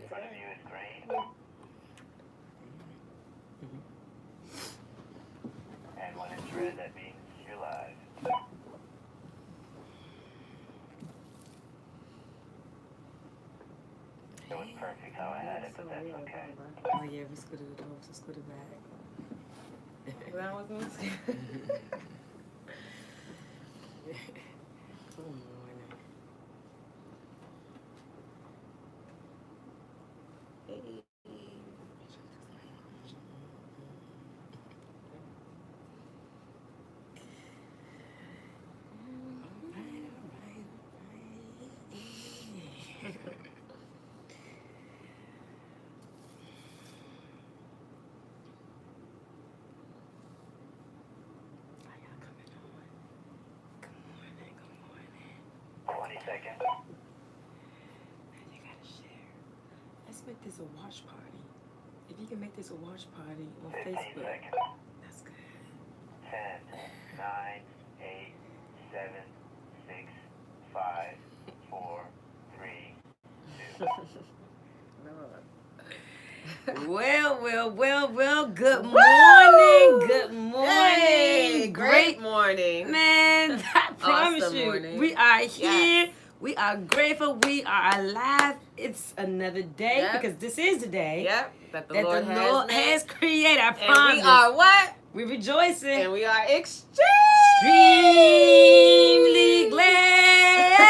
in front of you is green. And when it's red, that means you're live. It was perfect how I had it, but that's okay. Oh yeah, we scooted it over, so scoot it back. That was me. Good morning. Hey. How y'all coming on? Good morning, good morning. 20 seconds. Man, you gotta share. Let's make this a watch party. If you can make this a watch party on 15 Facebook, seconds. that's good. 10, 9, 8, 7, 6, 5, 4, 3, 2. Well, good morning. Good morning. Hey, great morning. Man, I promise Awesome you, morning. we are here. Yes. We are grateful. We are alive. It's another day Yep. because this is the day Yep, that the that Lord the Lord has has created. I made. And promise. we are what? We rejoicing. And we are Extremely glad.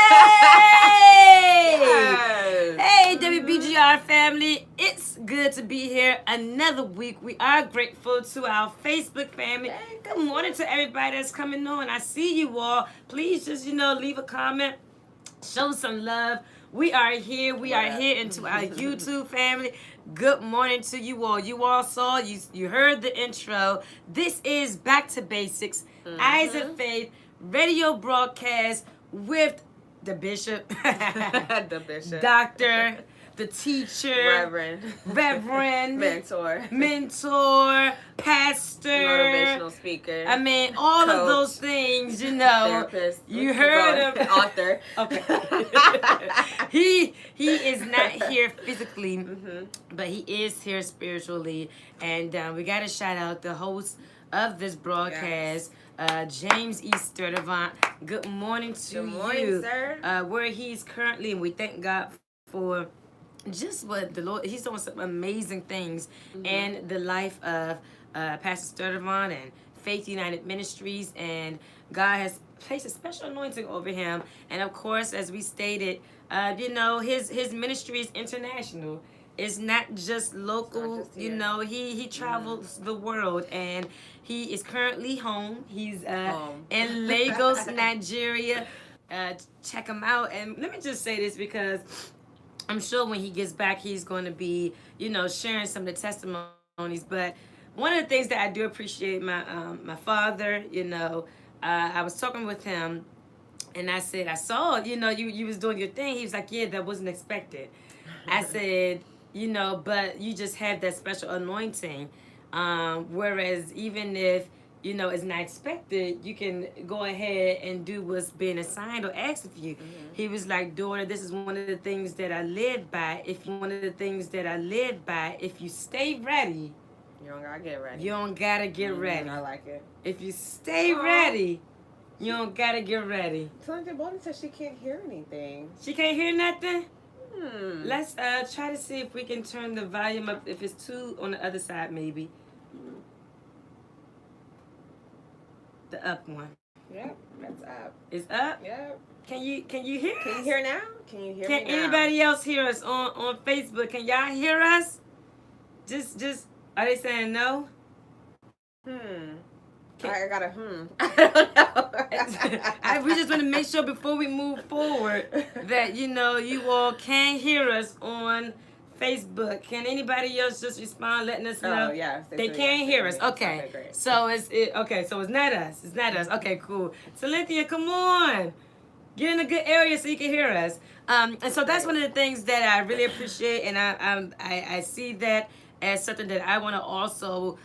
Yes. Hey, WBGR family, it's good to be here another week. We are grateful to our Facebook family. Hey, Good morning to everybody that's coming on. I see you all. Please just, leave a comment. Show some love. We are here. We are here into our YouTube family. Good morning to you all. You all saw, you heard the intro. This is Back to Basics, Eyes of Faith, radio broadcast with the bishop, The bishop. doctor, the teacher, reverend, mentor, pastor, motivational speaker. I mean, all of coach, those things, therapist. You heard him. Author. Okay. He is not here physically, but he is here spiritually. And we got to shout out the host of this broadcast, James E. Sturdivant. Good morning to Good morning, you. sir. Where he's currently, and we thank God for just what the Lord, he's doing some amazing things in the life of Pastor Sturdivant and Faith United Ministries, and God has placed a special anointing over him. And of course, as we stated, his ministry is international. It's not just local. Not just here. He travels the world, and he is currently home. He's in Lagos, Nigeria. Check him out. And let me just say this because I'm sure when he gets back, he's going to be, sharing some of the testimonies. But one of the things that I do appreciate my father, I was talking with him, and I said, I saw, you was doing your thing. He was like, yeah, that wasn't expected. I said, but you just have that special anointing. Whereas even if, it's not expected, you can go ahead and do what's being assigned or asked of you. He was like, daughter, this is one of the things that I live by. If you stay ready, You don't gotta get ready. you don't gotta get ready. I like it. If you stay ready, you don't gotta get ready. Cynthia Bolden says she can't hear anything. She can't hear nothing? Let's try to see if we can turn the volume up. If it's too on the other side, maybe. The up one. Yep, that's up. It's up? Yep. Can you hear Can you us? hear now? Can you hear Can me now? anybody else hear us on Facebook? Can y'all hear us? Just are they saying no? I got a I don't know. We just want to make sure before we move forward that you all can hear us on Facebook. Can anybody else just respond, letting us know? Oh yeah, They can't hear us. Okay. great. So so it's not us. It's not us. Okay, cool. Cynthia, come on. Get in a good area so you can hear us. And so that's one of the things that I really appreciate, and I see that as something that I want to also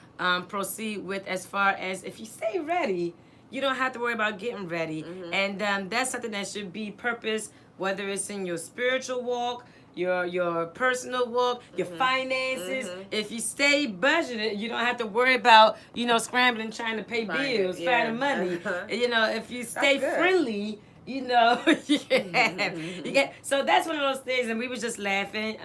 proceed with, as far as if you stay ready, you don't have to worry about getting ready. And that's something that should be purpose, whether it's in your spiritual walk, your personal walk, your finances. If you stay budgeted, you don't have to worry about, scrambling trying to pay bills, finding money. If you stay friendly, you get. So that's one of those things, and we was just laughing.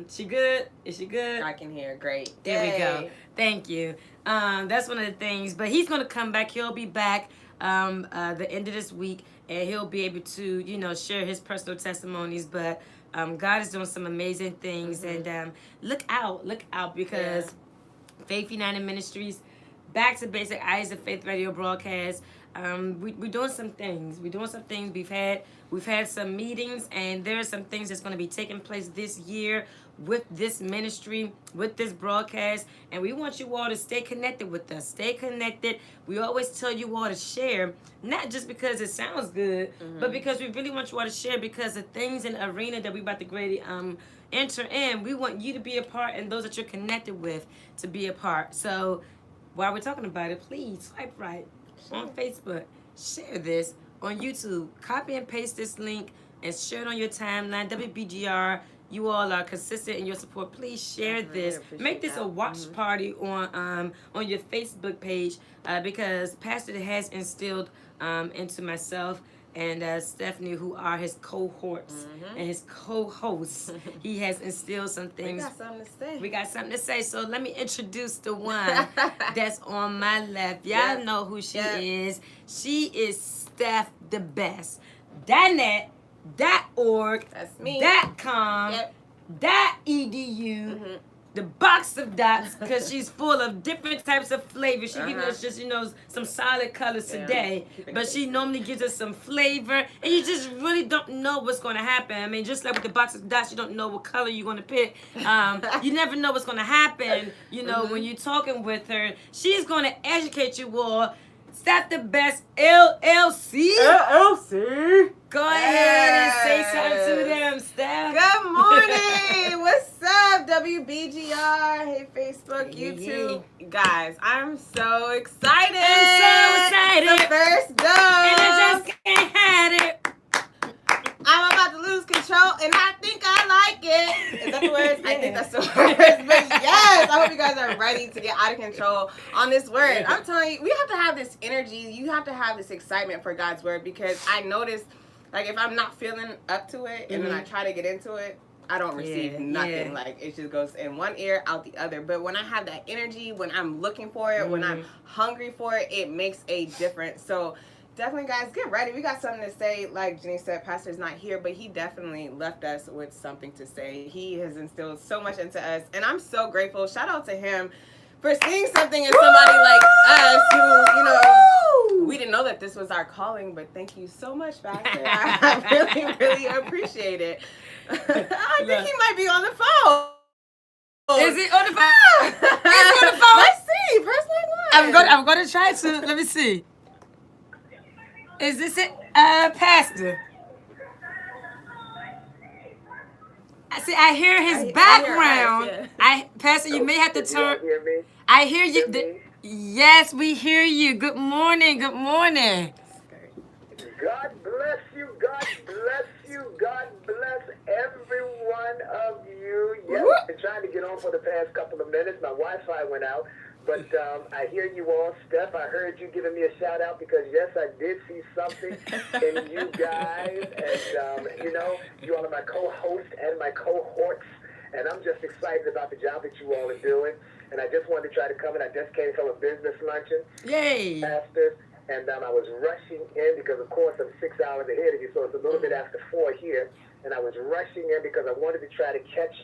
She good? Is she good? I can hear. Great. There we go. Thank you. That's one of the things. But he's gonna come back. He'll be back the end of this week, and he'll be able to, share his personal testimonies. But God is doing some amazing things, and look out, because Faith United Ministries, Back to Basic Eyes of Faith Radio broadcast. We're doing some things. We've had some meetings, and there are some things that's going to be taking place this year with this ministry, with this broadcast, and we want you all to stay connected with us. Stay connected. We always tell you all to share, not just because it sounds good, but because we really want you all to share, because the things in the arena that we about to greatly enter in, we want you to be a part, and those that you're connected with to be a part. So while we're talking about it, please swipe right on Facebook, share this on YouTube, copy and paste this link and share it on your timeline. WBGR, you all are consistent in your support. Please share this. Make this a watch party on your Facebook page, because Pastor has instilled into myself and Stephanie, who are his cohorts and his co-hosts. He has instilled some things. We got something to say. So let me introduce the one that's on my left. Y'all know who she is. She is Steph the Best. .net.org. That's me. .com. .edu. The box of dots, because she's full of different types of flavors. She gives us just, some solid colors today, but she normally gives us some flavor, and you just really don't know what's going to happen. I mean, just like with the box of dots, you don't know what color you're going to pick. You never know what's going to happen, when you're talking with her. She's going to educate you all. Steph the Best LLC. Go ahead and say something to them, Steph. Good morning. What's up, WBGR? Hey, Facebook, YouTube. Guys, I'm so excited. The first dub. And I just can't hide it. I'm about to lose control, and I think I like it. Is that the words? I think that's the words. But yes, I hope you guys are ready to get out of control on this word. I'm telling you, we have to have this energy. You have to have this excitement for God's word, because I noticed, like, if I'm not feeling up to it and then I try to get into it, I don't receive nothing. Like, it just goes in one ear, out the other. But when I have that energy, when I'm looking for it, when I'm hungry for it, it makes a difference. So definitely, guys, get ready. We got something to say. Like Jenny said, Pastor's not here, but he definitely left us with something to say. He has instilled so much into us, and I'm so grateful. Shout out to him for seeing something in somebody like us who, we didn't know that this was our calling, but thank you so much, Pastor. I really, really appreciate it. I think he might be on the phone. Is he on the phone? Is he on the phone? Let's see. Press my line. I'm going to try to. Let me see. Is this it, Pastor? I hear his background. Pastor, you may have to turn. You hear me? I hear you. Yes, we hear you. Good morning. Good morning. God bless you. God bless you. God bless every one of you. Yes, I've been trying to get on for the past couple of minutes. My Wi-Fi went out. But I hear you all. Steph, I heard you giving me a shout out, because yes, I did see something in you guys. And, you all are my co-hosts and my cohorts. And I'm just excited about the job that you all are doing. And I just wanted to try to come in. I just came from a business luncheon. Yay. Pastor. And I was rushing in because, of course, I'm 6 hours ahead of you. So it's a little bit after 4 here. And I was rushing in because I wanted to try to catch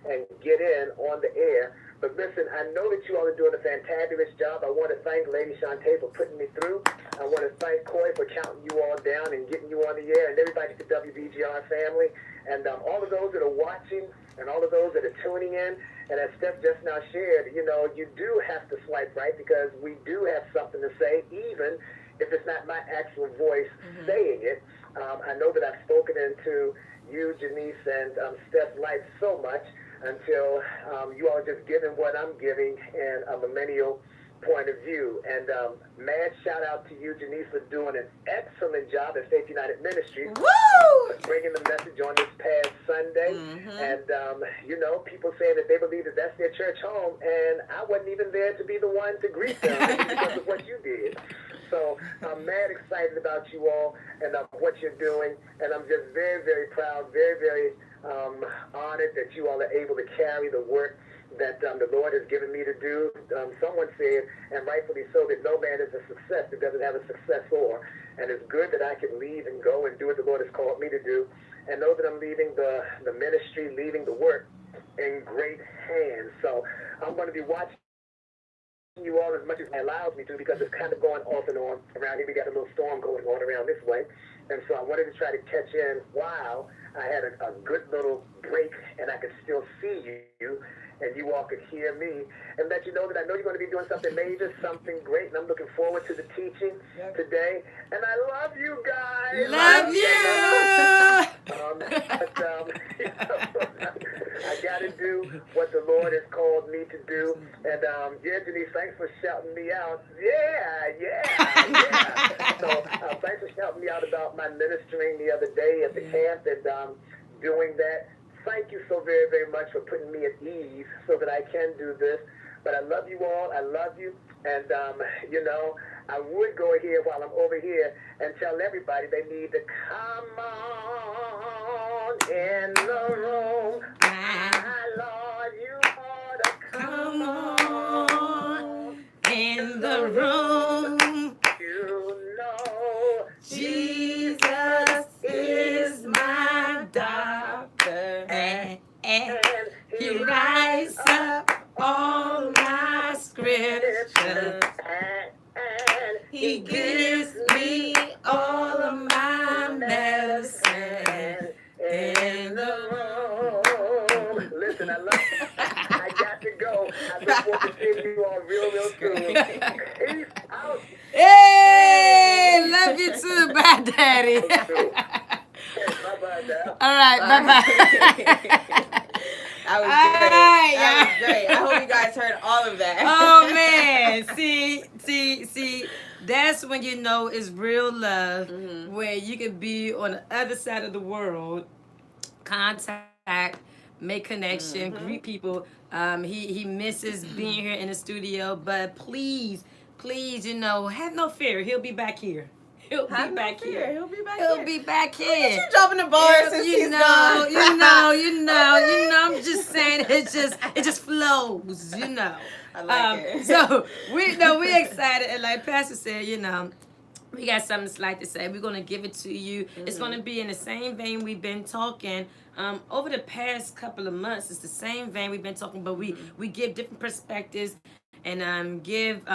and get in on the air. But listen, I know that you all are doing a fantabulous job. I want to thank Lady Shantae for putting me through. I want to thank Coy for counting you all down and getting you on the air, and everybody at the WBGR family, and all of those that are watching, and all of those that are tuning in. And as Steph just now shared, you do have to swipe right, because we do have something to say, even if it's not my actual voice saying it. I know that I've spoken into you, Janice, and Steph's life so much, until you all are just giving what I'm giving in a millennial point of view. And mad shout out to you, Janice, for doing an excellent job at Faith United Ministries. Woo! Bringing the message on this past Sunday. And, you know, people saying that they believe that that's their church home, and I wasn't even there to be the one to greet them because of what you did. So I'm mad excited about you all and what you're doing, and I'm just very, very proud, very, very honored that you all are able to carry the work that the Lord has given me to do. Someone said, and rightfully so, that no man is a success that doesn't have a successor. And it's good that I can leave and go and do what the Lord has called me to do, and know that I'm leaving the ministry, leaving the work in great hands. So I'm going to be watching you all as much as it allows me to, because it's kind of going off and on around here. We got a little storm going on around this way. And so I wanted to try to catch in while I had a good little break and I could still see you and you all could hear me, and let you know that I know you're going to be doing something major, something great, and I'm looking forward to the teaching today. And I love you guys. Love you. I got to do what the Lord has called me to do. And yeah, Denise, thanks for shouting me out. Yeah. So thanks for shouting me out about my ministering the other day at the camp and doing that. Thank you so very, very much for putting me at ease so that I can do this. But I love you all. I love you. And, you know, I would go here while I'm over here and tell everybody they need to come on in the room. My Lord, you ought to come on in the room. You know, Jesus is my doctor, and he writes up all my scriptures. He gives me all of my medicine in the room. Listen, I love you. I got to go. I look forward to seeing you all real, real soon. Peace out. Hey, love you too, bye, Daddy. Bye-bye now. All right, bye-bye. That was great. I hope you guys heard all of that. Oh, man. See. That's when you know it's real love, when you can be on the other side of the world, contact, make connection, greet people. He misses being here in the studio, but please, you know, have no fear. He'll be back here. He'll be back here. He'll be back He'll here. be back Look at here. you dropping the bars since he's gone. You know. I'm just saying, it just flows, you know. I like it. So we're excited, and like Pastor said, you know, we got something slight to say. We're gonna give it to you. It's gonna be in the same vein we've been talking. Over the past couple of months, it's the same vein we've been talking, but we give different perspectives and give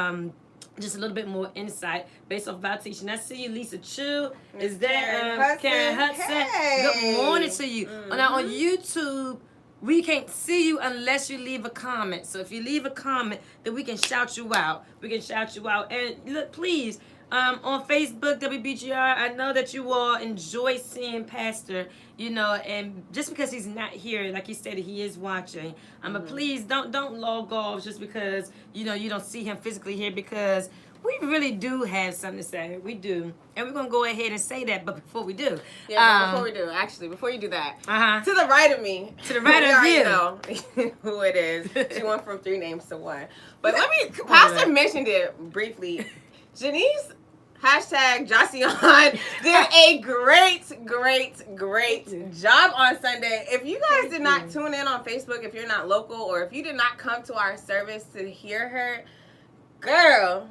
just a little bit more insight based off of our teaching. I see you, Lisa Chu. Is that Karen Hudson? Hey. Good morning to you. Now on YouTube, we can't see you unless you leave a comment. So if you leave a comment, then we can shout you out. And look, please, on Facebook, WBGR, I know that you all enjoy seeing Pastor, you know, and just because he's not here, like he said, he is watching. But please don't log off just because, you know, you don't see him physically here, because we really do have something to say. We do. And we're going to go ahead and say that, but before we do. Before you do that, to the right of me. To the right of you. Know who it is. She went from 3 names to 1. But Pastor mentioned it briefly. Janice, #Jossion, did a great job on Sunday. If you guys did not tune in on Facebook, if you're not local, or if you did not come to our service to hear her, girl,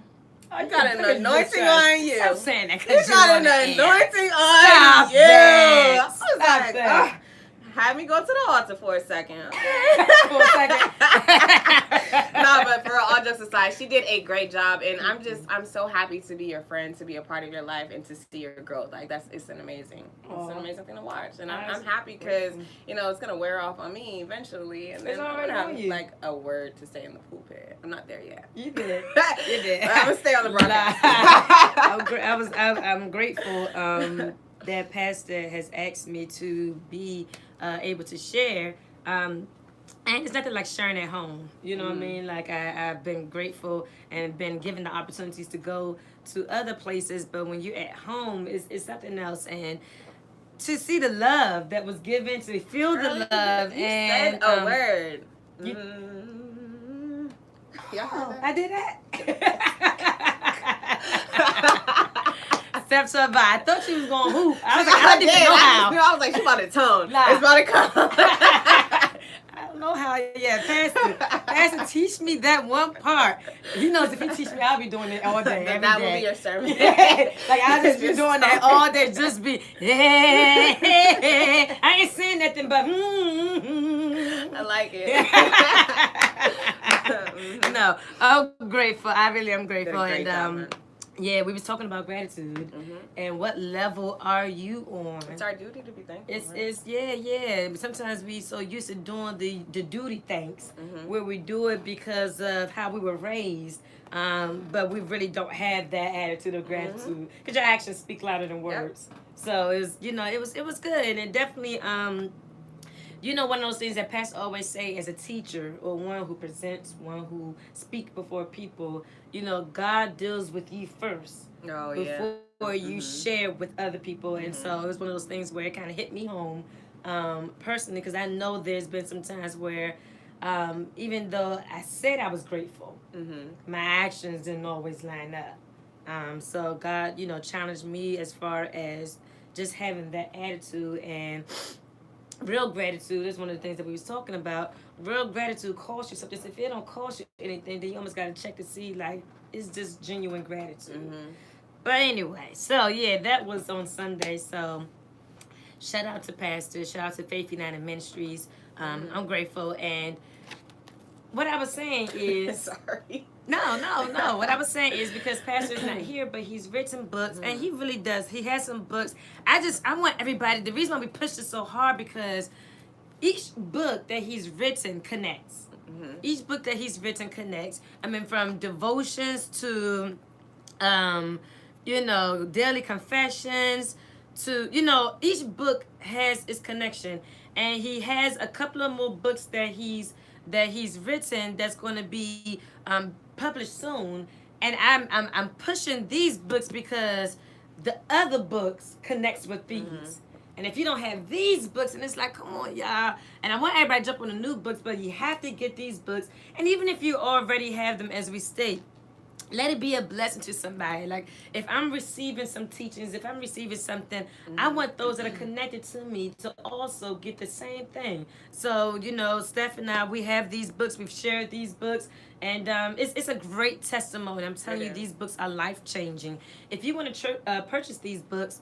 I got an anointing on you. Stop saying that. You got an anointing on you. I was like, had me go to the altar for a second. No, but for all jokes aside, she did a great job, and I'm so happy to be your friend, to be a part of your life, and to see your growth. Like it's an amazing thing to watch, and I'm happy because you know it's gonna wear off on me eventually, and then I'm gonna have like a word to say in the pulpit. I'm not there yet. You did. I'm gonna stay on the broadcast. I'm grateful that Pastor has asked me to be able to share. And it's nothing like sharing at home. You know what I mean? Like I've been grateful and been given the opportunities to go to other places, but when you're at home, it's something else. And to see the love that was given, to feel the love, you and said a word. Y'all heard that? I did that. Steps up by. I thought she was going hoop. I was like, I didn't even know how. I was like, she about to tone. It's about to come. I don't know how. Yeah, Pastor, teach me that one part. He knows if he teach me, I'll be doing it all day. That will be your sermon. Like I'll just be doing that all day. Just be. I ain't saying nothing but. I like it. No, I'm grateful. I really am grateful, and yeah, we was talking about gratitude and what level are you on? It's our duty to be thankful. It's yeah. Sometimes we so used to doing the duty thanks where we do it because of how we were raised, but we really don't have that attitude of gratitude because your actions speak louder than words. Yep. So it was good, and it definitely one of those things that Pastor always say as a teacher or one who presents, one who speak before people, God deals with you first. Oh, before you share with other people. And so it was one of those things where it kind of hit me home personally, because I know there's been some times where even though I said I was grateful, my actions didn't always line up. So God, challenged me as far as just having that attitude. And real gratitude is one of the things that we was talking about. Real gratitude costs you something. If it don't cost you anything, then you almost got to check to see, like, it's just genuine gratitude. But anyway, so yeah, that was on Sunday. So shout out to Pastor. Shout out to Faith United Ministries. I'm grateful. And what I was saying is... Sorry. No. What I was saying is because Pastor's not here, but he's written books, and he really does. He has some books. I want everybody, the reason why we pushed it so hard, because each book that he's written connects. Each book that he's written connects. I mean, from devotions to, daily confessions to, each book has its connection. And he has a couple of more books that he's written that's going to be published soon, and I'm pushing these books because the other books connects with these. And if you don't have these books, and it's like, come on, y'all. And I want everybody to jump on the new books, but you have to get these books. And even if you already have them, as we state, let it be a blessing to somebody. Like, if I'm receiving some teachings, if I'm receiving something, I want those that are connected to me to also get the same thing. So, Steph and I, we have these books. We've shared these books. And it's a great testimony. I'm telling you, these books are life-changing. If you want to purchase these books,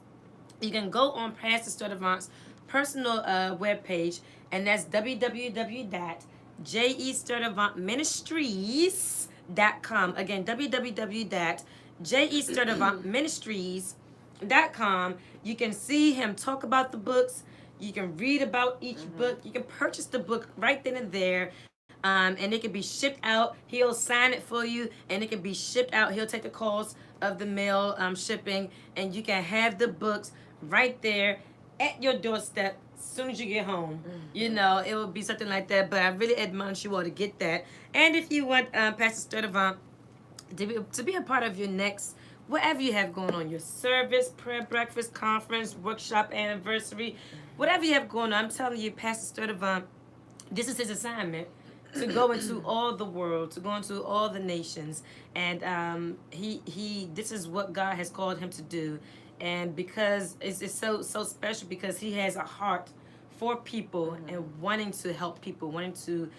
you can go on Pastor Sturdivant's personal webpage, and that's www.jesturdivantministries.com. Again, www.jesturdivantministries.com. You can see him talk about the books. You can read about each book. You can purchase the book right then and there. And it can be shipped out. He'll sign it for you, and it can be shipped out. He'll take the cost of the mail shipping, and you can have the books right there at your doorstep as soon as you get home. It will be something like that. But I really admonish you all to get that. And if you want Pastor Sturdivant to be a part of your next, whatever you have going on, your service, prayer breakfast, conference, workshop, anniversary, whatever you have going on, I'm telling you, Pastor Sturdivant, this is his assignment. To go into all the world, to go into all the nations, and this is what God has called him to do, and because it's so special, because he has a heart for people and wanting to help people, wanting to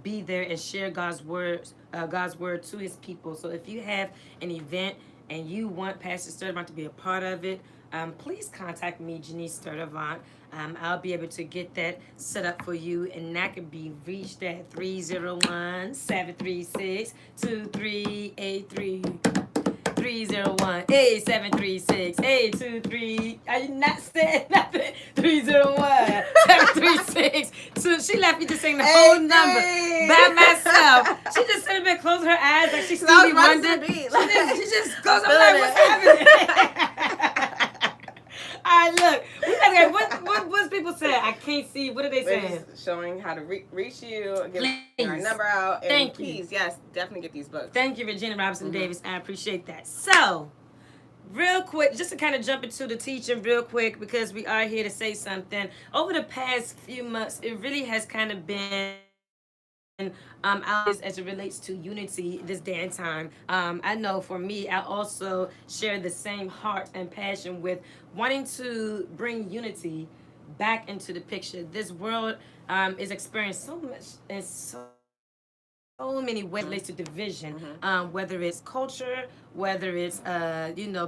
be there and share God's word to his people. So if you have an event and you want Pastor Sturdivant to be a part of it, please contact me, Janice Sturdivant. I'll be able to get that set up for you, and that can be reached at 301-736-2383. 301-8736-823. Are you not saying nothing? 301-736. She left me to sing the whole number by myself. She just sit there, close her eyes like she's Stevie Wonder. She just goes, I'm like, what's happening? All right, look. What's people say? I can't see. What are they saying? Showing how to reach you, giving our number out. And Thank you. Please, yes, definitely get these books. Thank you, Regina Robinson Davis. I appreciate that. So, real quick, just to kind of jump into the teaching real quick, because we are here to say something. Over the past few months, it really has kind of been out as it relates to unity this day and time. I know for me, I also share the same heart and passion with wanting to bring unity back into the picture. This world is experiencing so much and so many ways related to division, whether it's culture, whether it's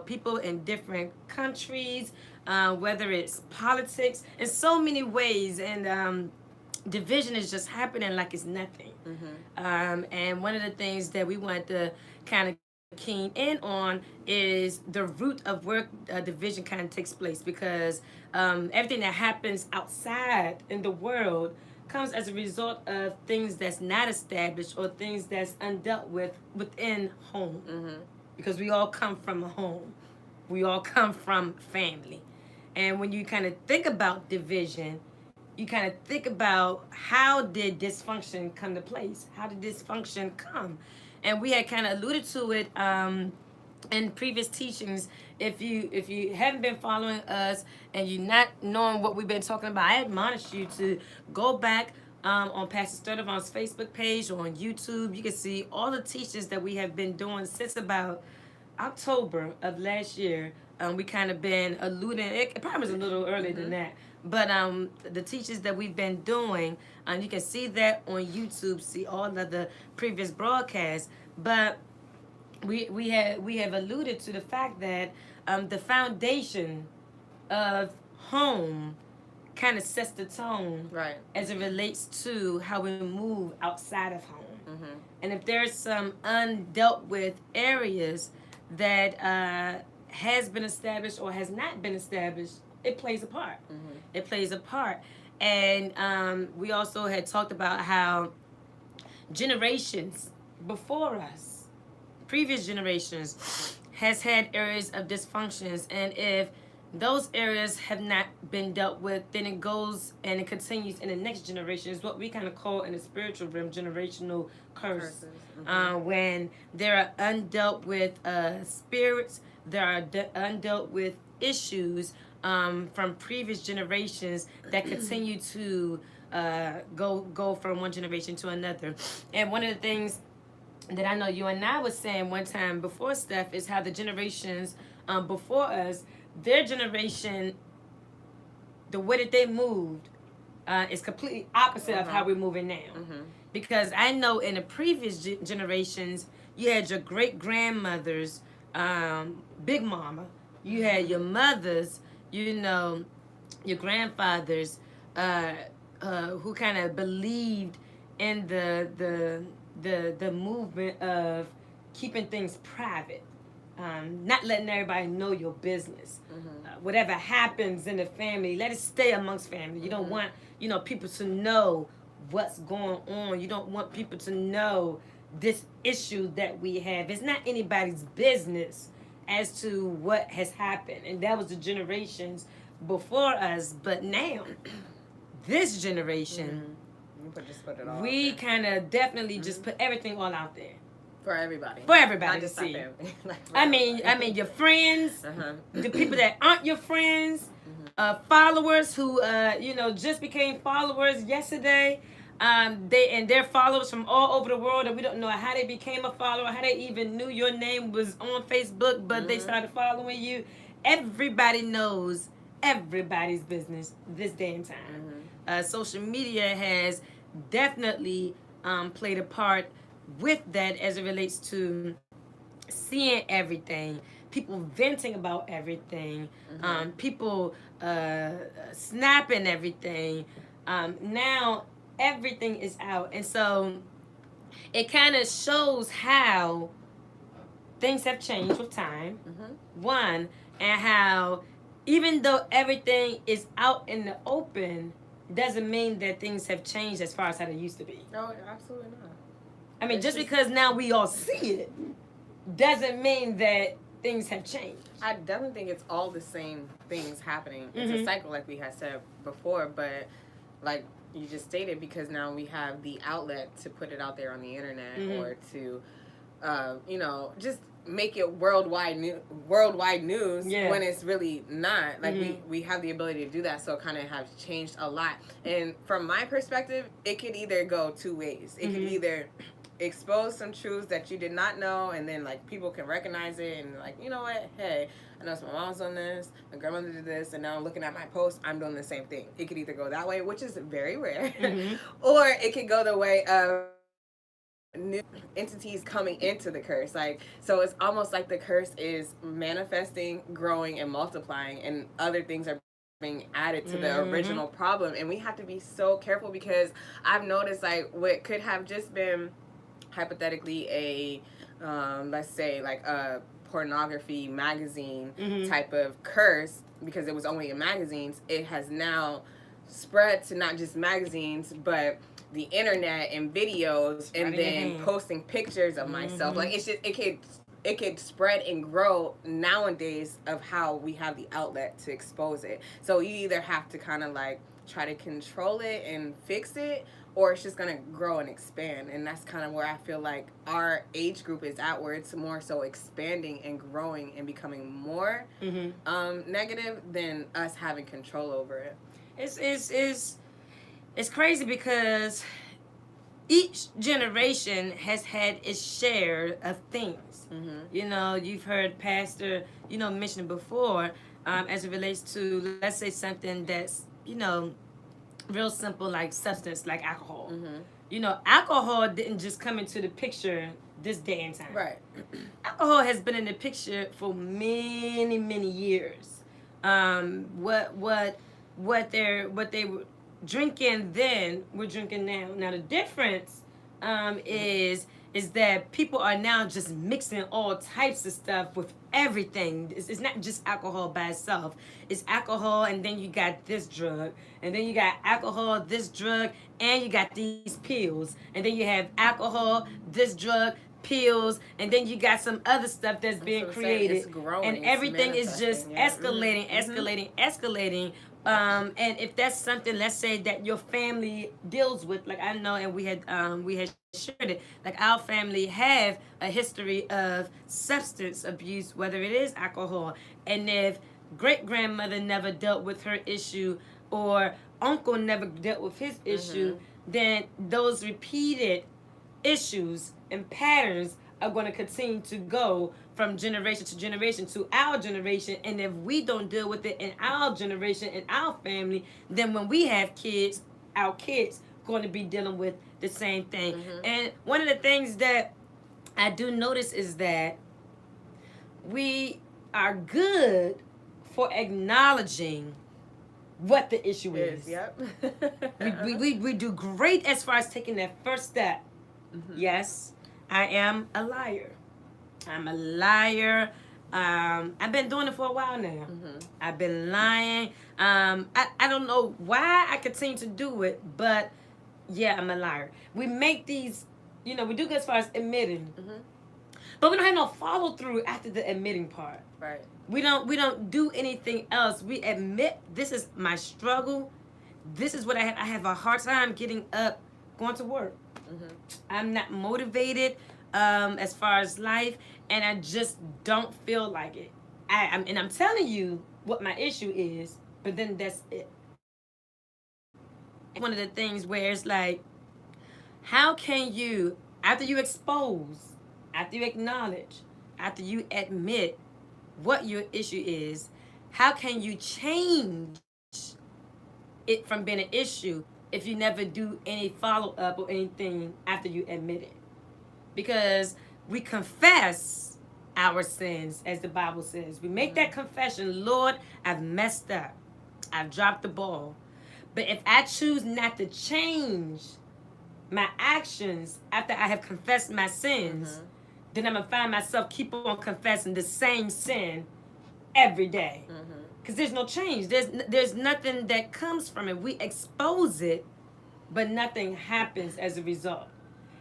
people in different countries, whether it's politics, in so many ways, and division is just happening like it's nothing. And one of the things that we want to kind of keen in on is the root of where division kind of takes place, because everything that happens outside in the world comes as a result of things that's not established or things that's undealt with within home. Because we all come from a home. We all come from family. And when you kind of think about division, you kind of think about how did dysfunction come to place? How did dysfunction come? And we had kind of alluded to it in previous teachings. If you haven't been following us and you're not knowing what we've been talking about, I admonish you to go back on Pastor Sturdivant's Facebook page or on YouTube. You can see all the teachings that we have been doing since about October of last year. We kind of been alluding, it probably was a little earlier than that, but the teachings that we've been doing, you can see that on YouTube, see all of the previous broadcasts. But we have alluded to the fact that the foundation of home kind of sets the tone, right, as it relates to how we move outside of home. And if there's some undealt with areas that has been established or has not been established, it plays a part. It plays a part. And we also had talked about how generations before us, previous generations, has had areas of dysfunctions. And if those areas have not been dealt with, then it goes and it continues in the next generation. Is what we kind of call in the spiritual realm generational curse. When there are undealt with spirits, there are undealt with issues from previous generations that continue to go from one generation to another. And one of the things that I know you and I was saying one time before, Steph, is how the generations before us, their generation, the way that they moved is completely opposite of how we're moving now. Because I know in the previous generations, you had your great-grandmothers, Big Mama, you had your mothers, your grandfathers, who kind of believed in the movement of keeping things private, not letting everybody know your business. Whatever happens in the family, let it stay amongst family. You don't want, people to know what's going on. You don't want people to know this issue that we have. It's not anybody's business as to what has happened. And that was the generations before us. But now, this generation, we kind of definitely just put everything all out there. For everybody. For everybody to see. I mean, your friends, the people that aren't your friends, followers who, just became followers yesterday. They're followers from all over the world, and we don't know how they became a follower, how they even knew your name was on Facebook, but they started following you. Everybody knows everybody's business this day and time. Social media has definitely played a part with that as it relates to seeing everything, people venting about everything, people snapping everything. Now everything is out, and so it kind of shows how things have changed with time. One, and how even though everything is out in the open, doesn't mean that things have changed as far as how they used to be. No, absolutely not. I mean, just because now we all see it, doesn't mean that things have changed. I definitely think it's all the same things happening. It's a cycle, like we had said before, but like you just stated, because now we have the outlet to put it out there on the internet or to, you know, just make it worldwide news when it's really not. Like we have the ability to do that, so it kind of has changed a lot. And from my perspective, it could either go two ways. It could either expose some truths that you did not know, and then like people can recognize it and like, you know what, hey, I know my mom's done this, my grandmother did this, and now I'm looking at my post, I'm doing the same thing. It could either go that way, which is very rare, or it could go the way of new entities coming into the curse. Like, so it's almost like the curse is manifesting, growing, and multiplying, and other things are being added to the original problem. And we have to be so careful, because I've noticed like what could have just been hypothetically a let's say like a pornography magazine type of curse, because it was only in magazines, it has now spread to not just magazines but the internet and videos, and then posting pictures of myself. Like, it's just, it could spread and grow nowadays of how we have the outlet to expose it. So you either have to kind of like try to control it and fix it, or it's just going to grow and expand. And that's kind of where I feel like our age group is at, where it's more so expanding and growing and becoming more negative than us having control over it. It's crazy, because each generation has had its share of things. You know, you've heard Pastor, you know, mention before, as it relates to, let's say, something that's, you know, real simple, like substance, like alcohol. You know, alcohol didn't just come into the picture this day and time. Right. Alcohol has been in the picture for many, many years. What they were drinking then, we're drinking now. Now the difference is that people are now just mixing all types of stuff with everything. It's not just alcohol by itself. It's alcohol, and then you got this drug, and then you got alcohol, this drug, and you got these pills, and then you have alcohol, this drug, pills, and then you got some other stuff that's being created. It's growing, and everything is just escalating. And if that's something, let's say, that your family deals with, like I know, and we had shared it, like our family have a history of substance abuse, whether it is alcohol, and if great grandmother never dealt with her issue, or uncle never dealt with his issue, then those repeated issues and patterns are going to continue to go from generation to generation to our generation. And if we don't deal with it in our generation, in our family, then when we have kids, our kids going to be dealing with the same thing. And one of the things that I do notice is that we are good for acknowledging what the issue is. Yep. we do great as far as taking that first step. Yes, I am a liar. I'm a liar. I've been doing it for a while now. I've been lying. I don't know why I continue to do it, but yeah, I'm a liar. We make these, you know, we do good as far as admitting, but we don't have no follow through after the admitting part. Right. We don't do anything else. We admit, this is my struggle. This is what I have. I have a hard time getting up, going to work. I'm not motivated as far as life, and I just don't feel like it. I'm telling you what my issue is, but then that's it. One of the things where it's like, how can you, after you expose, after you acknowledge, after you admit what your issue is, how can you change it from being an issue if you never do any follow-up or anything after you admit it? Because we confess our sins, as the Bible says. We make that confession, Lord, I've messed up. I've dropped the ball. But if I choose not to change my actions after I have confessed my sins, then I'm going to find myself keep on confessing the same sin every day. Because there's no change. There's nothing that comes from it. We expose it, but nothing happens as a result.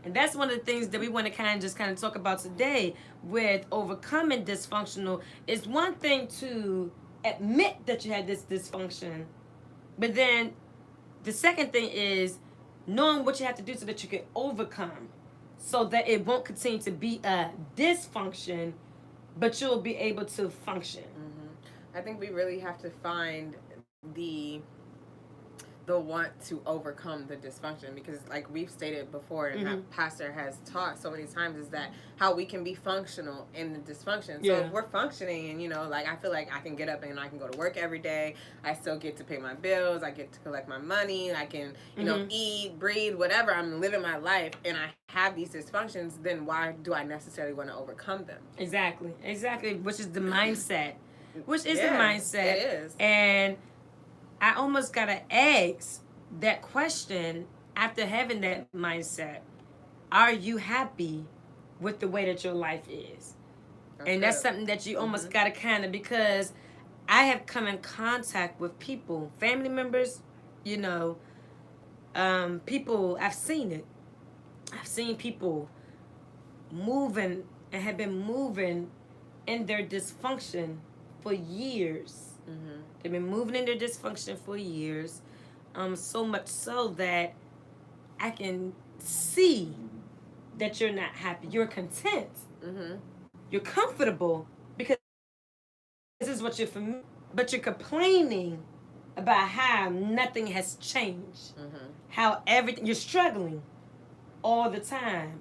And that's one of the things that we want to kind of talk about today with overcoming dysfunctional. It's one thing to admit that you had this dysfunction, but then the second thing is knowing what you have to do so that you can overcome, so that it won't continue to be a dysfunction, but you'll be able to function. I think we really have to find the want to overcome the dysfunction, because like we've stated before and that pastor has taught so many times, is that how we can be functional in the dysfunction. So if we're functioning and, you know, like I feel like I can get up and I can go to work every day, I still get to pay my bills, I get to collect my money, I can, you know, eat, breathe, whatever, I'm living my life, and I have these dysfunctions, then why do I necessarily want to overcome them? Exactly, which is the mindset. Which is the mindset. It is. And I almost gotta ask that question after having that mindset. Are you happy with the way that your life is? That's something that you almost gotta kind of, because I have come in contact with people, family members, you know, people, I've seen it. I've seen people moving and have been moving in their dysfunction for years. They've been moving in their dysfunction for years, so much so that I can see that you're not happy. You're content. You're comfortable because this is what you're familiar. But you're complaining about how nothing has changed. How everything, you're struggling all the time.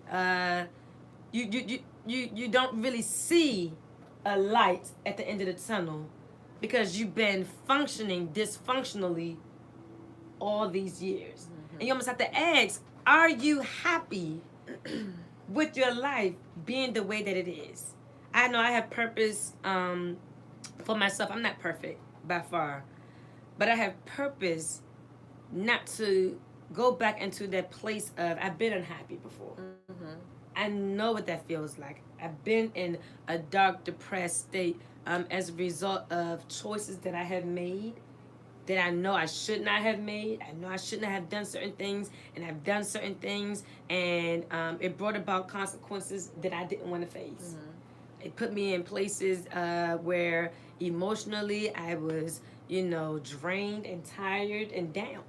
You don't really see a light at the end of the tunnel, because you've been functioning dysfunctionally all these years. And you almost have to ask, are you happy with your life being the way that it is? I know I have purpose for myself. I'm not perfect by far, but I have purpose not to go back into that place of, I've been unhappy before. I know what that feels like. I've been in a dark, depressed state as a result of choices that I have made that I know I should not have made. I know I shouldn't have done certain things, and I've done certain things, and it brought about consequences that I didn't want to face. It put me in places where emotionally I was, you know, drained and tired and down.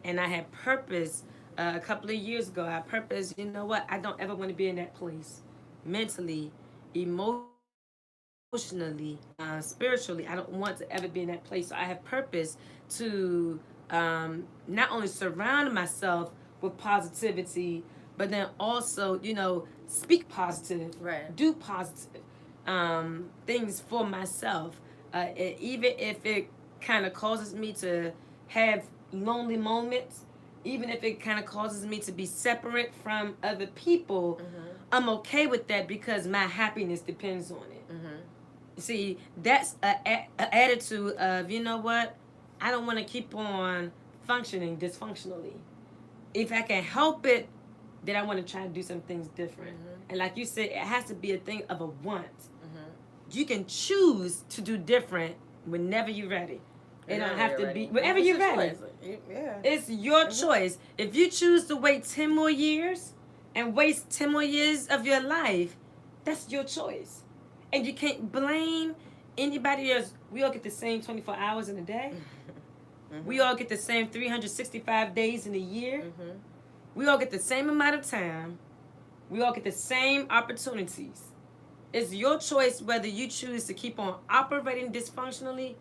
And I had purpose. A couple of years ago, I purpose, you know what, I don't ever want to be in that place. Mentally, emotionally, spiritually, I don't want to ever be in that place. So I have purpose to not only surround myself with positivity, but then also, you know, speak positive, do positive things for myself. Even if it kind of causes me to have lonely moments, even if it kind of causes me to be separate from other people, I'm okay with that, because my happiness depends on it. See, that's an attitude of, you know what, I don't want to keep on functioning dysfunctionally. If I can help it, then I want to try to do some things different. And like you said, it has to be a thing of a want. You can choose to do different whenever you're ready. It don't have to be whenever you're ready. It's your choice. If you choose to wait 10 more years and waste 10 more years of your life, that's your choice. And you can't blame anybody else. We all get the same 24 hours in a day. We all get the same 365 days in a year. We all get the same amount of time. We all get the same opportunities. It's your choice whether you choose to keep on operating dysfunctionally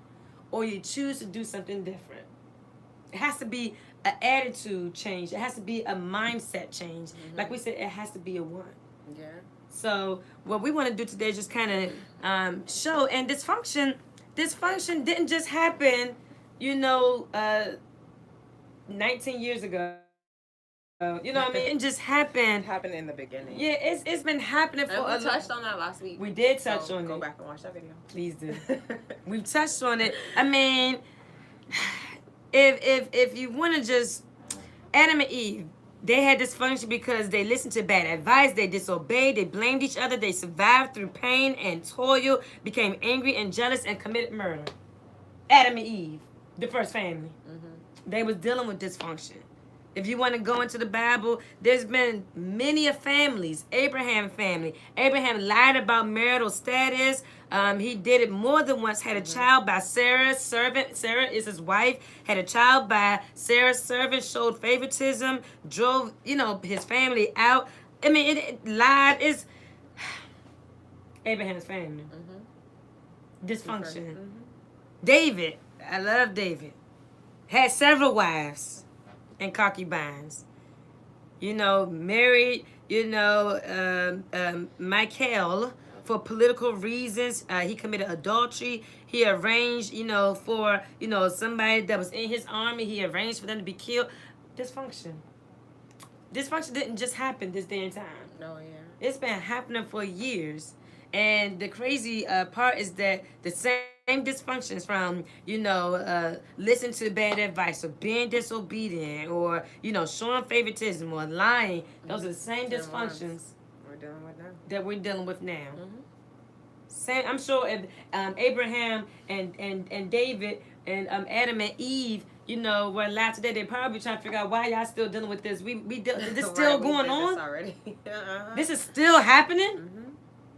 or you choose to do something different. It has to be an attitude change. It has to be a mindset change. Like we said, it has to be a want. So what we want to do today is just kind of show, and dysfunction didn't just happen, you know, 19 years ago. You know what I mean? It just happened. It happened in the beginning. Yeah, it's been happening for a long time. We touched on that last week. We did touch on it. Go back and watch that video. Please do. We've touched on it. I mean, if you want to just, Adam and Eve, they had dysfunction because they listened to bad advice, they disobeyed, they blamed each other, they survived through pain and toil, became angry and jealous, and committed murder. Adam and Eve, the first family. They was dealing with dysfunction. If you want to go into the Bible, there's been many families. Abraham family. Abraham lied about marital status. He did it more than once. Had a child by Sarah's servant. Sarah is his wife. Had a child by Sarah's servant. Showed favoritism. Drove, his family out. I mean, it lied. It's Abraham's family. Dysfunction. David. I love David. Had several wives and concubines. Married, Michael for political reasons. He committed adultery. He arranged, for, somebody that was in his army. He arranged for them to be killed. Dysfunction. Dysfunction didn't just happen this day and time. No, yeah. It's been happening for years. And the crazy part is that the same dysfunctions from, listening to bad advice or being disobedient or, showing favoritism or lying. Those are the same dysfunctions we're dealing with now. Same, I'm sure if Abraham and David and Adam and Eve, were alive today, they probably trying to figure out why y'all still dealing with this. This still going on? This already. This is still happening?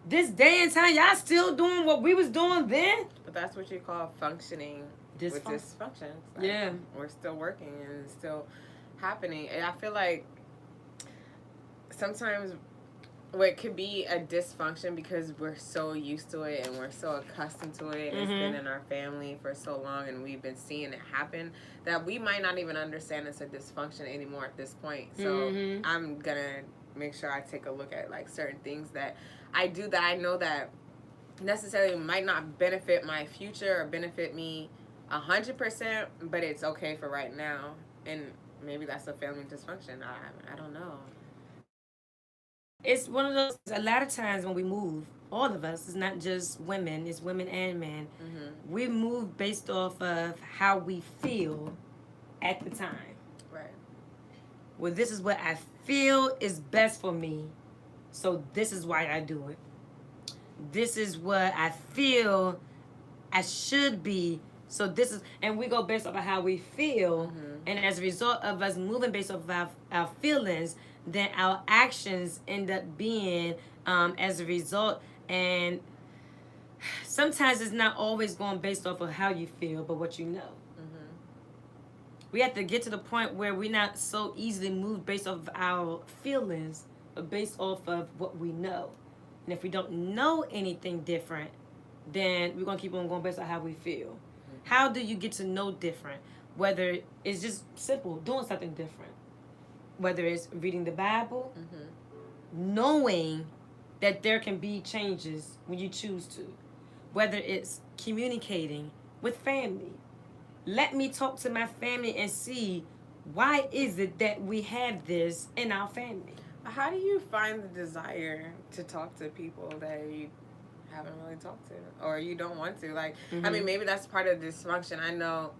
This day and time, y'all still doing what we was doing then? But that's what you call functioning with dysfunction. Yeah. We're still working and it's still happening. And I feel like sometimes what could be a dysfunction because we're so used to it and we're so accustomed to it and it's been in our family for so long and we've been seeing it happen that we might not even understand it's a dysfunction anymore at this point. So I'm going to make sure I take a look at like certain things that I do that I know that necessarily might not benefit my future or benefit me 100%, but it's okay for right now. And maybe that's a family dysfunction. I don't know. It's one of those, a lot of times when we move, all of us, it's not just women, it's women and men. We move based off of how we feel at the time. Right. Well, this is what I feel is best for me, so this is why I do it. This is what I feel I should be, so this is, and we go based off of how we feel, and as a result of us moving based off of our feelings, then our actions end up being as a result. And sometimes it's not always going based off of how you feel, but what you know. We have to get to the point where we're not so easily moved based off of our feelings, but based off of what we know. And if we don't know anything different, then we're going to keep on going based on how we feel. How do you get to know different? Whether it's just simple, doing something different. Whether it's reading the Bible, knowing that there can be changes when you choose to. Whether it's communicating with family. Let me talk to my family and see why is it that we have this in our family. How do you find the desire to talk to people that you haven't really talked to or you don't want to? Like, I mean, maybe that's part of dysfunction. I know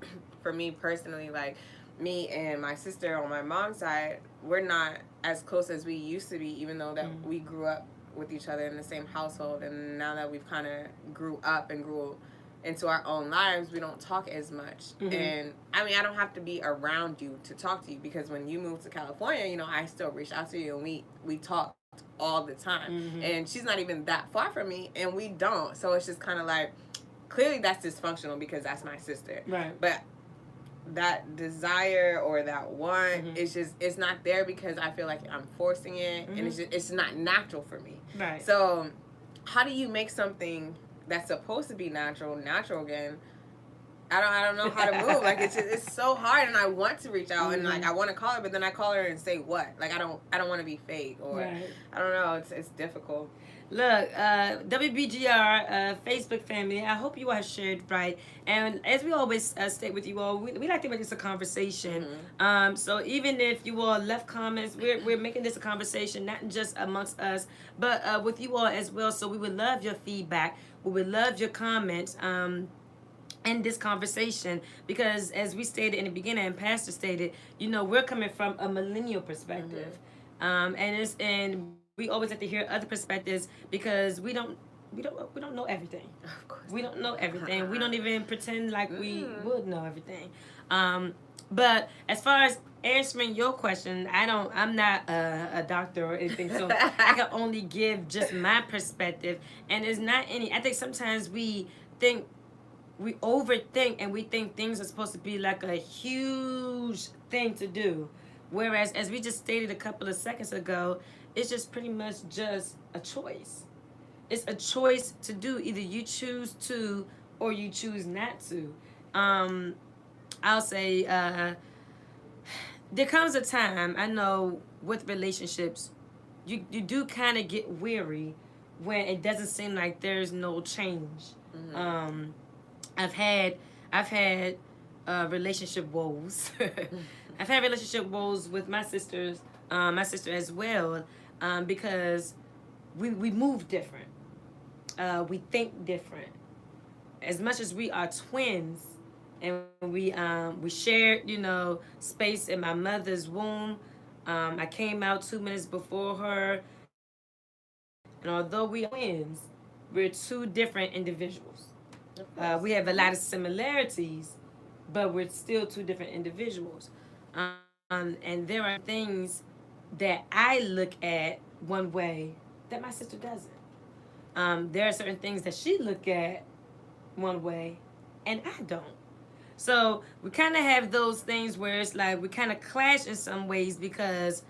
for me personally, like, me and my sister on my mom's side, we're not as close as we used to be, even though that we grew up with each other in the same household. And now that we've kind of grew up and grew into our own lives, we don't talk as much. And I mean, I don't have to be around you to talk to you because when you moved to California, I still reach out to you and we talk all the time. And she's not even that far from me and we don't. So it's just kind of like, clearly that's dysfunctional because that's my sister. Right. But that desire or that want is just, it's not there because I feel like I'm forcing it and it's not natural for me. Right. So how do you make something that's supposed to be natural again? I don't know how to move. Like it's so hard and I want to reach out and like I want to call her, but then I call her and say what? Like I don't want to be fake or I don't know, it's difficult. Look, WBGR, Facebook family, I hope you all have shared right. And as we always state with you all, we like to make this a conversation. So even if you all left comments, we're making this a conversation, not just amongst us, but with you all as well. So we would love your feedback. We would love your comments in this conversation because as we stated in the beginning and Pastor stated, we're coming from a millennial perspective. And we always have to hear other perspectives because we don't know everything. Of course. We don't know everything. We don't even pretend like we would know everything. But as far as answering your question, I'm not a doctor or anything, so I can only give just my perspective. And it's not any. I think sometimes think we overthink and we think things are supposed to be like a huge thing to do, whereas as we just stated a couple of seconds ago, it's just pretty much just a choice. It's a choice to do. Either you choose to or you choose not to. I'll say there comes a time, I know, with relationships, you do kind of get weary when it doesn't seem like there's no change. Mm-hmm. I've had relationship woes. I've had relationship woes with my sisters, my sister as well, because we move different. We think different. As much as we are twins, and we shared, space in my mother's womb. I came out 2 minutes before her, and although we are twins, we're two different individuals. We have a lot of similarities, but we're still two different individuals. And there are things that I look at one way that my sister doesn't. There are certain things that she look at one way, and I don't. So we kind of have those things where it's like we kind of clash in some ways because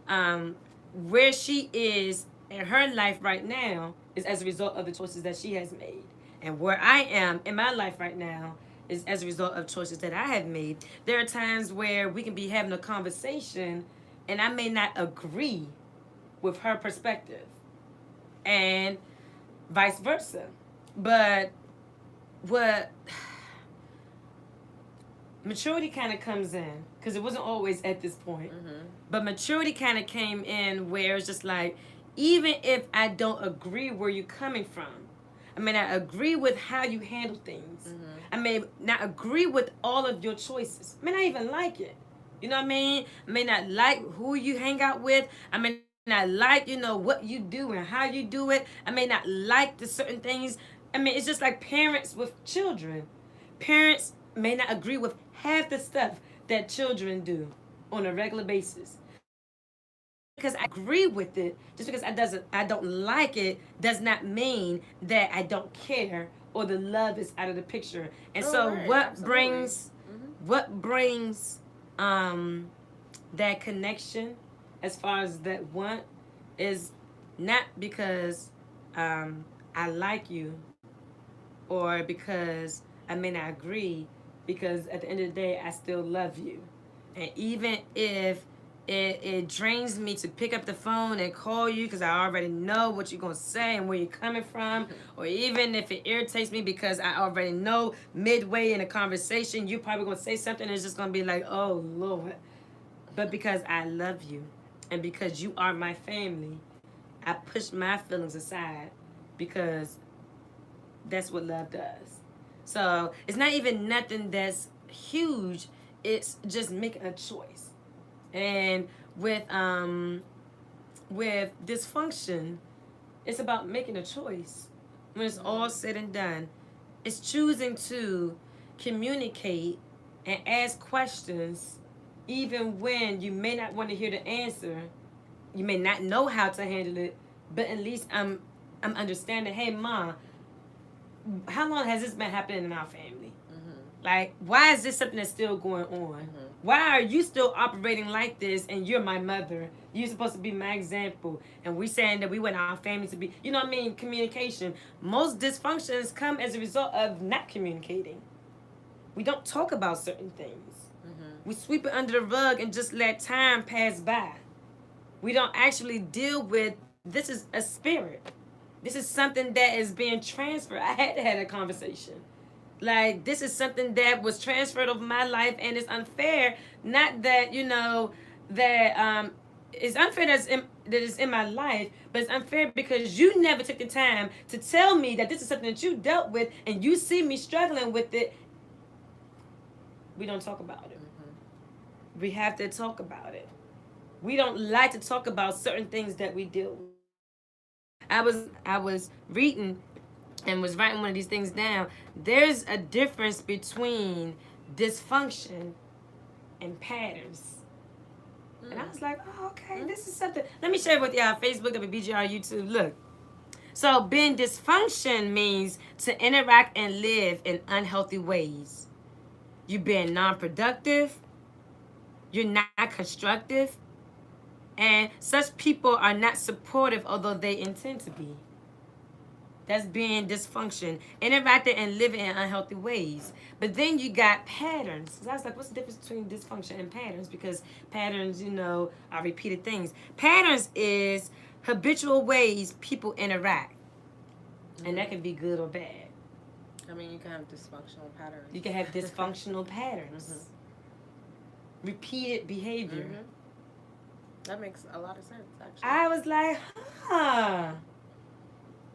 where she is in her life right now is as a result of the choices that she has made. And where I am in my life right now is as a result of choices that I have made. There are times where we can be having a conversation and I may not agree with her perspective and vice versa. But what maturity kind of comes in, because it wasn't always at this point, but maturity kind of came in where it's just like, even if I don't agree where you're coming from, I may not agree with how you handle things. I may not agree with all of your choices. I may not even like it. You know what I mean? I may not like who you hang out with. I may not like, what you do and how you do it. I may not like the certain things. I mean, it's just like parents with children. Parents may not agree with half the stuff that children do on a regular basis. Because I agree with it, just because I don't like it, does not mean that I don't care or the love is out of the picture. And what brings that connection as far as that want is not because I like you or because I may not agree, because at the end of the day, I still love you. And even if it drains me to pick up the phone and call you because I already know what you're going to say and where you're coming from, or even if it irritates me because I already know midway in a conversation, you're probably going to say something and it's just going to be like, oh, Lord. But because I love you and because you are my family, I push my feelings aside because that's what love does. So it's not even nothing that's huge. It's just making a choice. And with dysfunction, it's about making a choice. When it's all said and done, it's choosing to communicate and ask questions even when you may not want to hear the answer. You may not know how to handle it, but at least I'm understanding, hey, Mom, how long has this been happening in our family? Like, why is this something that's still going on? Why are you still operating like this and you're my mother? You're supposed to be my example. And we saying that we want our family to be, you know what I mean, communication. Most dysfunctions come as a result of not communicating. We don't talk about certain things. We sweep it under the rug and just let time pass by. We don't actually deal with, this is a spirit. This is something that is being transferred. I had to have a conversation. Like, this is something that was transferred over my life, and it's unfair. Not that, that it's unfair that it's in my life, but it's unfair because you never took the time to tell me that this is something that you dealt with, and you see me struggling with it. We don't talk about it. We have to talk about it. We don't like to talk about certain things that we deal with. I was reading and was writing one of these things down. There's a difference between dysfunction and patterns. And I was like, oh, okay, this is something. Let me share with y'all Facebook, WBGR, YouTube. Look. So being dysfunction means to interact and live in unhealthy ways. You're being non-productive. You're not constructive. And such people are not supportive, although they intend to be. That's being dysfunction. Interacting and living in unhealthy ways. But then you got patterns. So I was like, what's the difference between dysfunction and patterns? Because patterns, are repeated things. Patterns is habitual ways people interact. And that can be good or bad. I mean, you can have dysfunctional patterns. You can have dysfunctional patterns. Repeated behavior. That makes a lot of sense, actually. I was like, huh.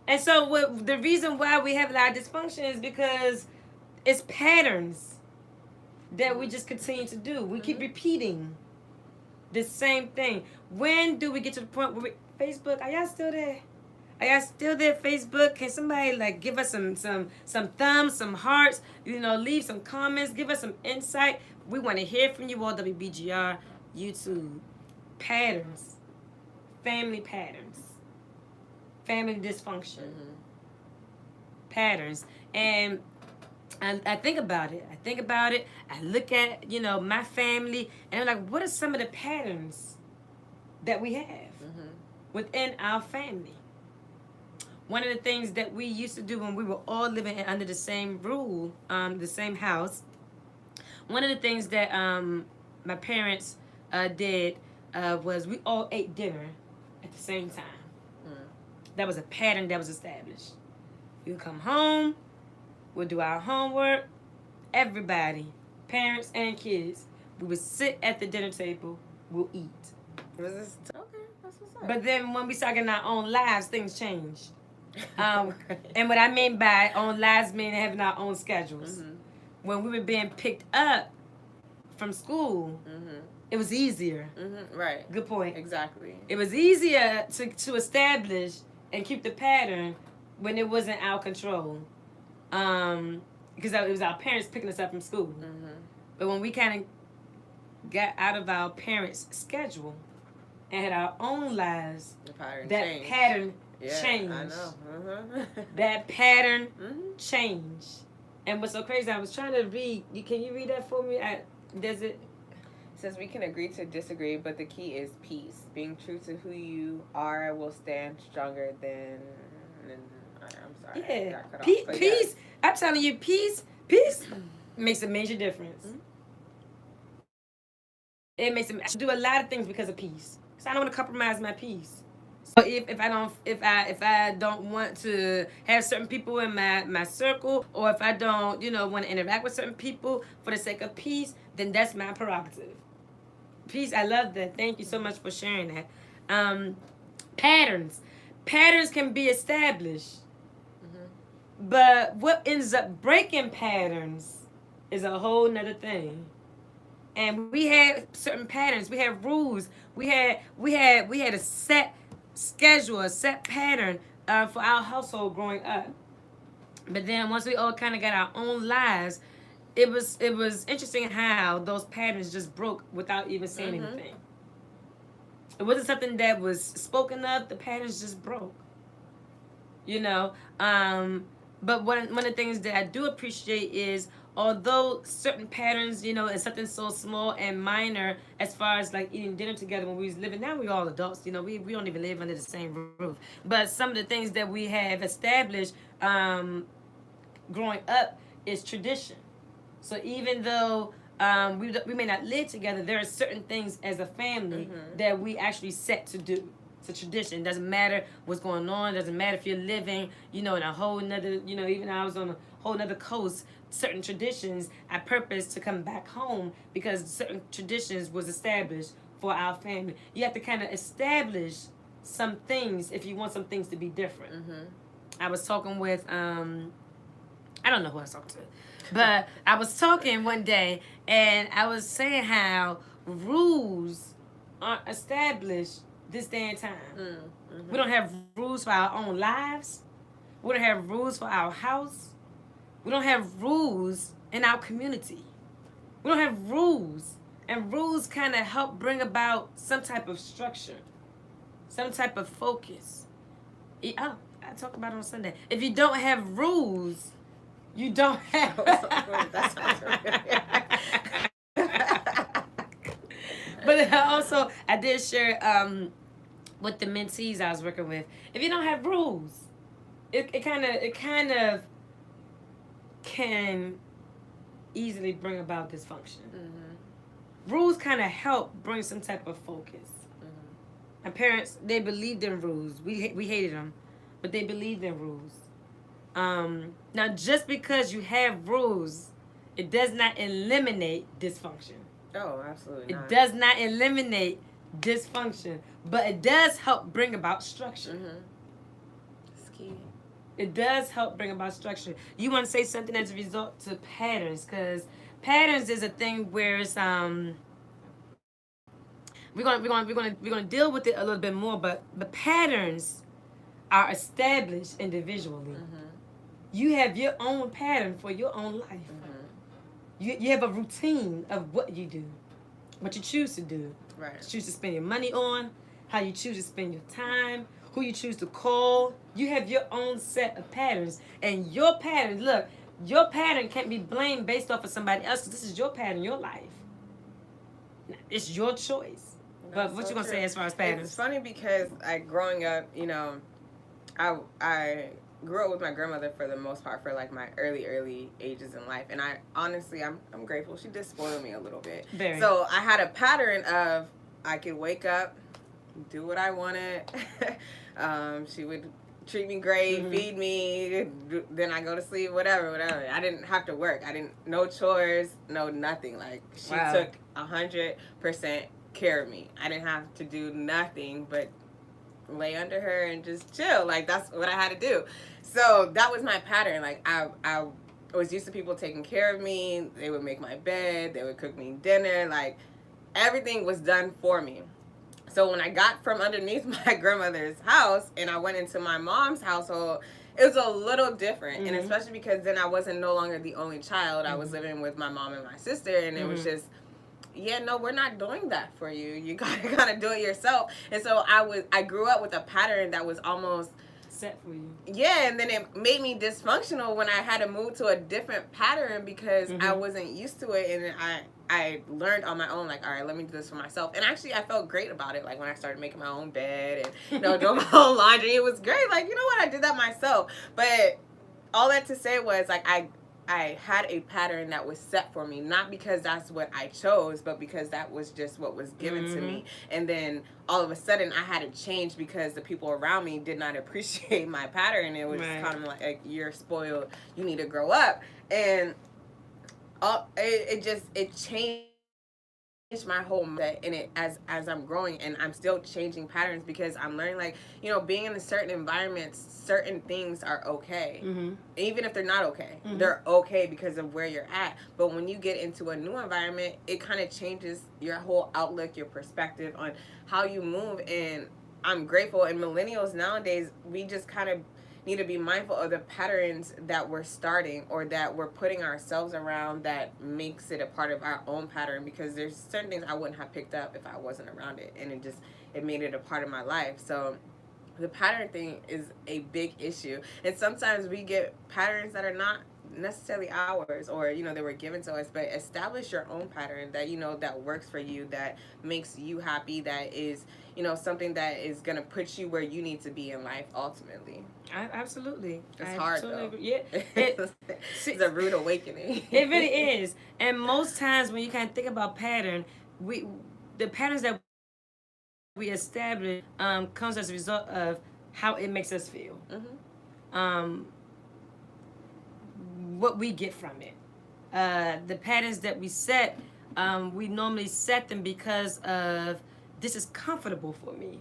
And so the reason why we have a lot of dysfunction is because it's patterns that we just continue to do. We keep repeating the same thing. When do we get to the point where Facebook, are y'all still there? Are y'all still there, Facebook? Can somebody give us some thumbs, some hearts, leave some comments, give us some insight. We want to hear from you all, WBGR, YouTube. Patterns. Family patterns. Family dysfunction. Patterns. And I think about it. I look at, my family, and I'm like, what are some of the patterns that we have within our family? One of the things that we used to do when we were all living under the same rule, the same house, one of the things that my parents did was we all ate dinner at the same time. That was a pattern that was established. We would come home, we'll do our homework, everybody, parents and kids, we would sit at the dinner table, we'll eat. Okay, that's what's up. But then when we start getting our own lives, things changed. And what I mean by own lives meaning having our own schedules. When we were being picked up from school, it was easier. Right. Good point. Exactly. It was easier to establish and keep the pattern when it wasn't our control. Because it was our parents picking us up from school. But when we kind of got out of our parents' schedule and had our own lives, pattern changed. I know. That pattern changed. And what's so crazy, I was trying to read. Can you read that for me? Does it? Says we can agree to disagree, but the key is peace. Being true to who you are will stand stronger than. I'm sorry. Yeah. I got cut Peace. off, Peace. I'm telling you, peace makes a major difference. It makes I do a lot of things because of peace. So I don't want to compromise my peace. So if I don't want to have certain people in my circle, or if I don't want to interact with certain people for the sake of peace, then that's my prerogative. Peace, I love that. Thank you so much for sharing that. Patterns can be established, but what ends up breaking patterns is a whole nother thing. And we had certain patterns, we had rules, we had a set schedule, a set pattern for our household growing up. But then once we all kind of got our own lives, it was interesting how those patterns just broke without even saying anything. It wasn't something that was spoken of. The patterns just broke. But one of the things that I do appreciate is, although certain patterns, is something so small and minor as far as eating dinner together when we was living. Now we're all adults, we don't even live under the same roof. But some of the things that we have established growing up is tradition. So even though we may not live together, there are certain things as a family that we actually set to do. It's a tradition. It doesn't matter what's going on. It doesn't matter if you're living, in a whole nother, even I was on a whole nother coast, certain traditions, I purposed to come back home because certain traditions was established for our family. You have to kind of establish some things if you want some things to be different. I was talking with, I don't know who I was talking to, but I was talking one day and I was saying how rules aren't established this day and time. We don't have rules for our own lives. We don't have rules for our house. We don't have rules in our community. We don't have rules And rules kind of help bring about some type of structure, some type of focus. Oh, I talked about it on Sunday. If you don't have rules, you don't have. But also, I did share with the mentees I was working with. If you don't have rules, it kind of can easily bring about dysfunction. Mm-hmm. Rules kind of help bring some type of focus. Mm-hmm. My parents, they believed in rules. We hated them, but they believed in rules. Now, just because you have rules, it does not eliminate dysfunction. Oh, absolutely not. It does not eliminate dysfunction, but it does help bring about structure. Mm-hmm. It's key. It does help bring about structure. You want to say something as a result to patterns, because patterns is a thing where it's we're gonna deal with it a little bit more, but the patterns are established individually. Mm-hmm. You have your own pattern for your own life. Mm-hmm. You have a routine of what you do, what you choose to do. Right. You choose to spend your money on, how you choose to spend your time, who you choose to call. You have your own set of patterns. And your pattern, look, your pattern can't be blamed based off of somebody else, because this is your pattern, your life. It's your choice. But what you gonna say as far as patterns? It's funny because growing up, I grew up with my grandmother for the most part for like my early ages in life, and I honestly I'm grateful. She did spoil me a little bit. Very. So I had a pattern of I could wake up, do what I wanted. She would treat me great, mm-hmm. feed me, then I go to sleep, whatever. I didn't have to work. No chores, no nothing. Like she took 100% care of me. I didn't have to do nothing but lay under her and just chill. Like that's what I had to do. So that was my pattern. Like I was used to people taking care of me. They would make my bed, they would cook me dinner, like everything was done for me. So when I got from underneath my grandmother's house and I went into my mom's household, it was a little different. Mm-hmm. And especially because then I wasn't no longer the only child. Mm-hmm. I was living with my mom and my sister, and it was just, we're not doing that for you. You gotta do it yourself. And so I grew up with a pattern that was almost set for you. Yeah, and then it made me dysfunctional when I had to move to a different pattern because mm-hmm. I wasn't used to it, and I learned on my own, like, all right, let me do this for myself. And actually, I felt great about it, like, when I started making my own bed and, doing my own laundry. It was great. Like, you know what? I did that myself. But all that to say was, like, I had a pattern that was set for me, not because that's what I chose, but because that was just what was given mm-hmm. to me. And then all of a sudden, I had to change because the people around me did not appreciate my pattern. It was right. kind of like, you're spoiled. You need to grow up. And it changed my whole mindset in it as I'm growing, and I'm still changing patterns because I'm learning, like, being in a certain environments, certain things are okay. Mm-hmm. Even if they're not okay, mm-hmm. they're okay because of where you're at. But when you get into a new environment, it kind of changes your whole outlook, your perspective on how you move. And I'm grateful. And millennials nowadays, we just kind of need to be mindful of the patterns that we're starting or that we're putting ourselves around that makes it a part of our own pattern, because there's certain things I wouldn't have picked up if I wasn't around it, and it made it a part of my life. So the pattern thing is a big issue, and sometimes we get patterns that are not necessarily ours, or they were given to us. But establish your own pattern that that works for you, that makes you happy, that is something that is going to put you where you need to be in life ultimately. Absolutely. It's hard totally though. Yeah. It's a rude awakening. It really is. And most times when you kind of think about pattern, the patterns that we establish comes as a result of how it makes us feel. Mm-hmm. What we get from it. The patterns that we set, we normally set them because of, this is comfortable for me.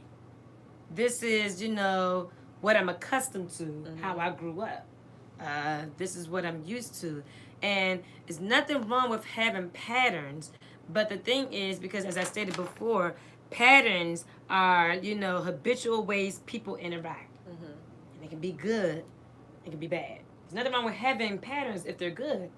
This is, what I'm accustomed to, mm-hmm. how I grew up. This is what I'm used to. And there's nothing wrong with having patterns. But the thing is, because as I stated before, patterns are, habitual ways people interact. Mm-hmm. And they can be good. It can be bad. There's nothing wrong with having patterns if they're good.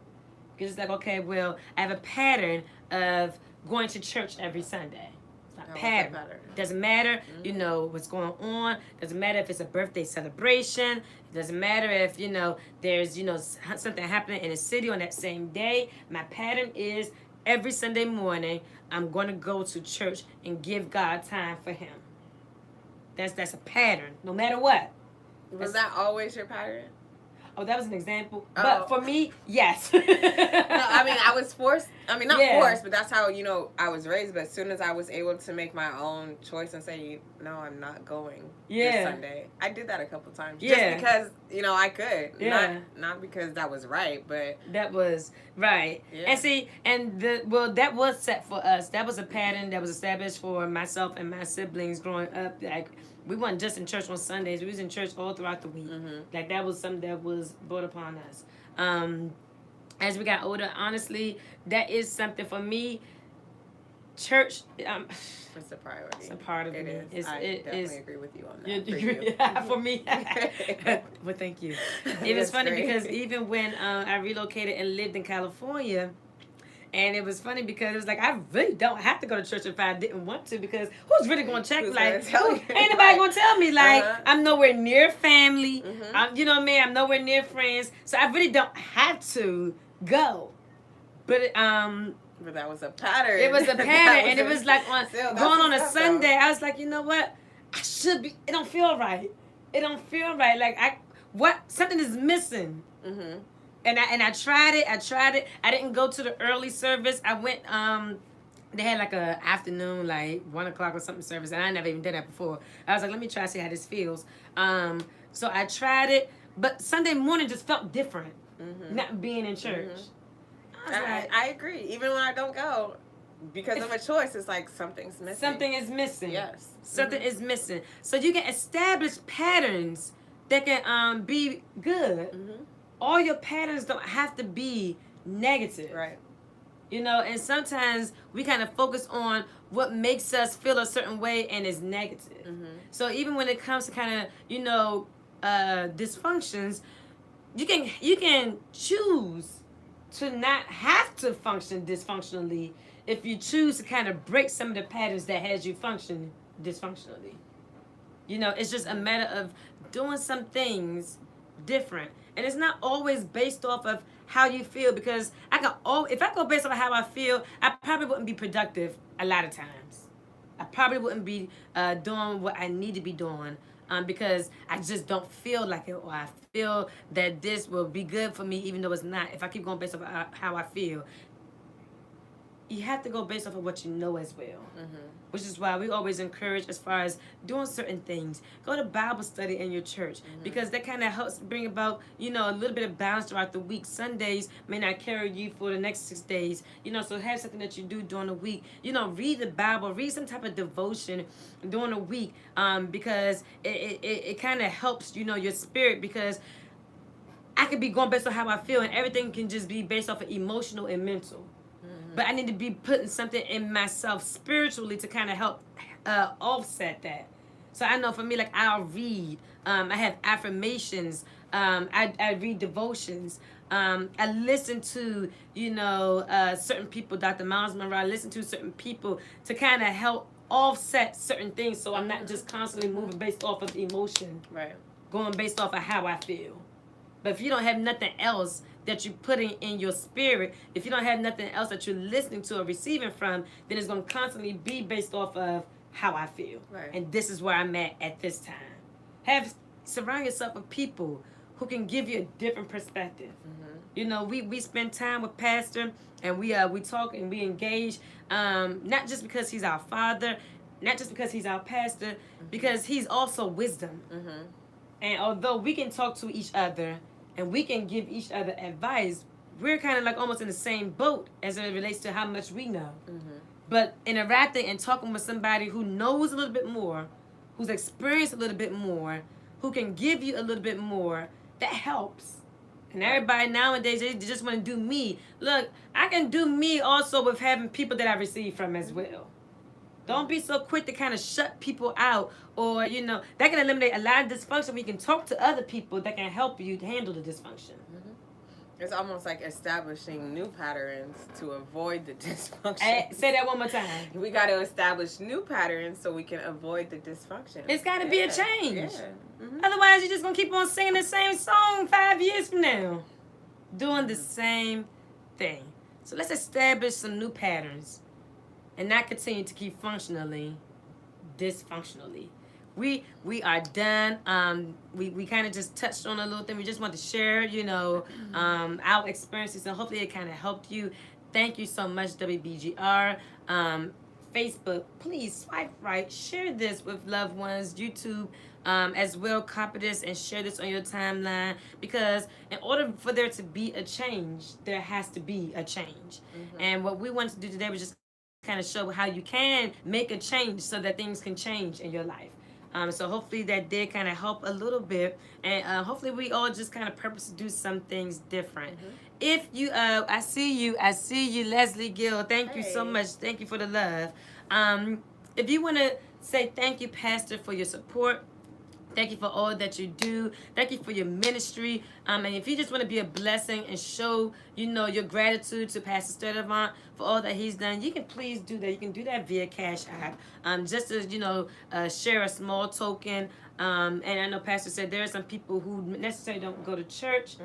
Because it's like, okay, well, I have a pattern of going to church every Sunday. It's not No, pattern. Doesn't matter, Mm-hmm. you know, what's going on. Doesn't matter if it's a birthday celebration. It doesn't matter if, you know, there's, you know, something happening in the city on that same day. My pattern is every Sunday morning, I'm going to go to church and give God time for him. That's a pattern, no matter what. Was that always your pattern? Oh, that was an example. Oh. But for me, yes. No, I mean, I was forced. I mean, not Yeah. forced, but that's how, you know, I was raised. But as soon as I was able to make my own choice and say, no, I'm not going this Sunday, I did that a couple times. Yeah. Just because, you know, I could. Yeah. Not because that was right, but. That was right. Yeah. And see, that was set for us. That was a pattern that was established for myself and my siblings growing up. Like, we weren't just in church on Sundays. We was in church all throughout the week. Mm-hmm. Like, that was something that was brought upon us. As we got older, honestly, that is something for me. Church, it's a priority. It's a part of it me. Is. I definitely agree with you on that. Yeah, for me. Well, thank you. It was funny great. because even when I relocated and lived in California, and it was funny because it was like, I really don't have to go to church if I didn't want to, because who's really going to check? Who's Like, gonna tell you? ain't nobody going to tell me. Like, Uh-huh. I'm nowhere near family. Mm-hmm. You know what I mean? I'm nowhere near friends. So I really don't have to go. But But that was a pattern. it was a pattern, and it was like going on a Sunday. Though. I was like, you know what? I should be. It don't feel right. It don't feel right. Like something is missing. Mm-hmm. And I tried it. I didn't go to the early service. I went. They had like a afternoon, like 1:00 or something service, and I never even did that before. I was like, let me try to see how this feels. So I tried it, but Sunday morning just felt different. Mm-hmm. Not being in church. Mm-hmm. I agree. Even when I don't go, because of a choice, it's like something's missing. Something is missing. Yes. Something is missing. So you can establish patterns that can be good. Mm-hmm. All your patterns don't have to be negative. Right. You know, and sometimes we kind of focus on what makes us feel a certain way and is negative. Mm-hmm. So even when it comes to kind of, you know, dysfunctions, you can choose to not have to function dysfunctionally if you choose to kind of break some of the patterns that has you function dysfunctionally. You know, it's just a matter of doing some things different. And it's not always based off of how you feel, because if I go based off of how I feel, I probably wouldn't be productive a lot of times. I probably wouldn't be doing what I need to be doing because I just don't feel like it, or I feel that this will be good for me even though it's not. If I keep going based off of how I feel, you have to go based off of what you know as well. Mm-hmm. Which is why we always encourage, as far as doing certain things, go to Bible study in your church, because that kind of helps bring about, you know, a little bit of balance throughout the week. Sundays may not carry you for the next 6 days, you know, so have something that you do during the week. You know, read the Bible, read some type of devotion during the week, because it kind of helps, you know, your spirit, because I could be going based on how I feel, and everything can just be based off of emotional and mental. But I need to be putting something in myself spiritually to kind of help offset that. So I know for me, like, I'll read. I have affirmations. I read devotions. I listen to, you know, certain people, Dr. Miles Monroe. I listen to certain people to kind of help offset certain things, so I'm not just constantly moving based off of emotion. Right. Going based off of how I feel. But if you don't have nothing else that you're putting in your spirit, if you don't have nothing else that you're listening to or receiving from, then it's going to constantly be based off of how I feel. Right. And this is where I'm at this time. Surround yourself with people who can give you a different perspective. Mm-hmm. You know, we spend time with Pastor, and we talk and we engage, not just because he's our father, not just because he's our pastor, because he's also wisdom. Mm-hmm. And although we can talk to each other and we can give each other advice, we're kind of like almost in the same boat as it relates to how much we know. Mm-hmm. But interacting and talking with somebody who knows a little bit more, who's experienced a little bit more, who can give you a little bit more, that helps. And everybody nowadays, they just want to do me. Look, I can do me also with having people that I receive from as well. Don't be so quick to kind of shut people out, or, you know, that can eliminate a lot of dysfunction. We can talk to other people that can help you handle the dysfunction. Mm-hmm. It's almost like establishing new patterns to avoid the dysfunction. Say that one more time. We got to establish new patterns so we can avoid the dysfunction. It's got to be a change. Yeah. Mm-hmm. Otherwise, you're just going to keep on singing the same song 5 years from now. Doing the same thing. So let's establish some new patterns and not continue to keep functionally dysfunctionally. We are done. We kind of just touched on a little thing. We just want to share, our experiences, and hopefully it kind of helped you. Thank you so much, WBGR. Facebook, please swipe right. Share this with loved ones. YouTube, as well. Copy this and share this on your timeline, because in order for there to be a change, there has to be a change. And what we wanted to do today was just kind of show how you can make a change so that things can change in your life. So hopefully that did kind of help a little bit, and hopefully we all just kind of purpose to do some things different. If you, I see you, Leslie Gill. Thank you so much. Thank you for the love. If you want to say thank you, Pastor, for your support. Thank you for all that you do. Thank you for your ministry. And if you just want to be a blessing and show, your gratitude to Pastor Sturdivant for all that he's done, you can please do that. You can do that via Cash App. Just to, share a small token. And I know Pastor said there are some people who necessarily don't go to church,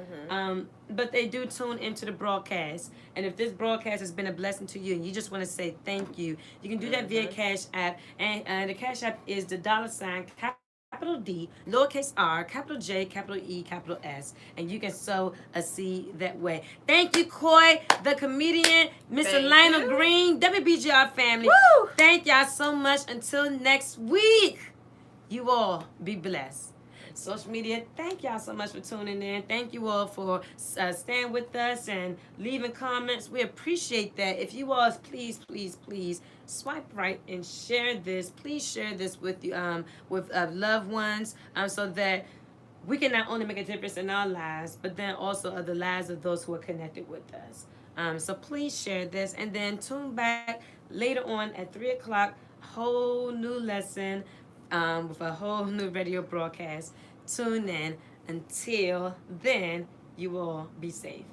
but they do tune into the broadcast. And if this broadcast has been a blessing to you and you just want to say thank you, you can do that via Cash App. And the Cash App is the $, capital D, lowercase r, capital J, capital E, capital S. And you can sow a seed that way. Thank you, Coy, the comedian, Mr. Lionel Green, WBGR family. Woo! Thank y'all so much. Until next week, you all be blessed. Social media, thank y'all so much for tuning in. Thank you all for staying with us and leaving comments. We appreciate that. If you all, please, please, please swipe right and share this. Please share this with you, with loved ones, so that we can not only make a difference in our lives, but then also the lives of those who are connected with us. So please share this, and then tune back later on at 3 o'clock. Whole new lesson. With a whole new radio broadcast. Tune in. Until then, you all be safe.